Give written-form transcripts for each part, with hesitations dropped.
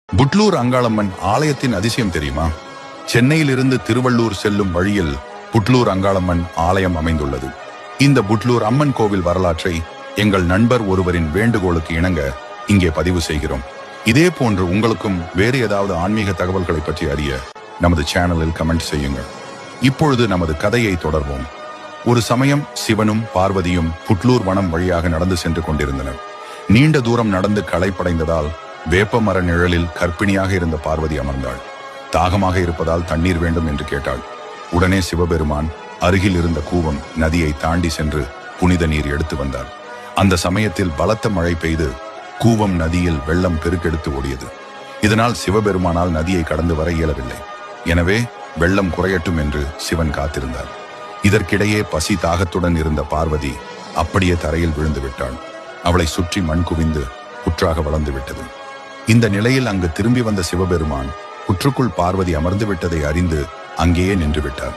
புட்லூர் அங்காளம்மன் ஆலயத்தின் அதிசயம் தெரியுமா? சென்னையிலிருந்து திருவள்ளூர் செல்லும் வழியில் புட்லூர் அங்காளம்மன் ஆலயம் அமைந்துள்ளது. இந்த புட்லூர் அம்மன் கோவில் வரலாற்றை எங்கள் நண்பர் ஒருவரின் வேண்டுகோளுக்கு இணங்க இங்கே பதிவு செய்கிறோம். இதே போன்று உங்களுக்கும் வேறு ஏதாவது ஆன்மீக தகவல்களை பற்றி அறிய நமது சேனலில் கமெண்ட் செய்யுங்கள். இப்பொழுது நமது கதையை தொடர்வோம். ஒரு சமயம் சிவனும் பார்வதியும் புட்லூர் வனம் வழியாக நடந்து சென்று கொண்டிருந்தனர். நீண்ட தூரம் நடந்து களைப்படைந்ததால் வேப்ப மர நிழலில் கர்ப்பிணியாக இருந்த பார்வதி அமர்ந்தாள். தாகமாக இருப்பதால் தண்ணீர் வேண்டும் என்று கேட்டாள். உடனே சிவபெருமான் அருகில் இருந்த கூவம் நதியை தாண்டி சென்று புனித நீர் எடுத்து வந்தார். அந்த சமயத்தில் பலத்த மழை பெய்து கூவம் நதியில் வெள்ளம் பெருக்கெடுத்து ஓடியது. இதனால் சிவபெருமானால் நதியை கடந்து வர இயலவில்லை. எனவே வெள்ளம் குறையட்டும் என்று சிவன் காத்திருந்தார். இதற்கிடையே பசி தாகத்துடன் இருந்த பார்வதி அப்படியே தரையில் விழுந்து விட்டாள். அவளை சுற்றி மண் குவிந்து புற்றாக வளர்ந்து விட்டது. இந்த நிலையில் அங்கு திரும்பி வந்த சிவபெருமான் புற்றுக்குள் பார்வதி அமர்ந்து விட்டதை அறிந்து அங்கேயே நின்று விட்டார்.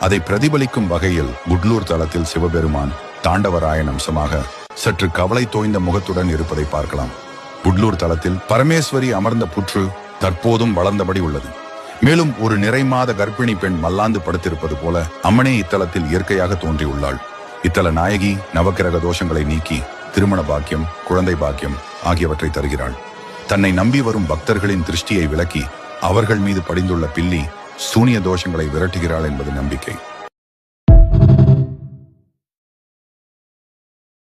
அதை பிரதிபலிக்கும் வகையில் புட்லூர் தலத்தில் சிவபெருமான் தாண்டவராயன் அம்சமாக சற்று கவலை தோய்ந்த முகத்துடன் இருப்பதை பார்க்கலாம். புட்லூர் தலத்தில் பரமேஸ்வரி அமர்ந்த புற்று தற்போதும் வளர்ந்தபடி உள்ளது. மேலும் ஒரு நிறைமாத கர்ப்பிணி பெண் மல்லாந்து படுத்திருப்பது போல அம்மனே இத்தலத்தில் இயற்கையாக தோன்றியுள்ளாள். இத்தல நாயகி நவக்கிரக தோஷங்களை நீக்கி திருமண பாக்கியம், குழந்தை பாக்கியம் ஆகியவற்றை தருகிறாள். தன்னை நம்பி வரும் பக்தர்களின் திருஷ்டியை விலக்கி அவர்கள் மீது படிந்துள்ள பில்லி சூனிய தோஷங்களை விரட்டுகிறாள் என்பது நம்பிக்கை.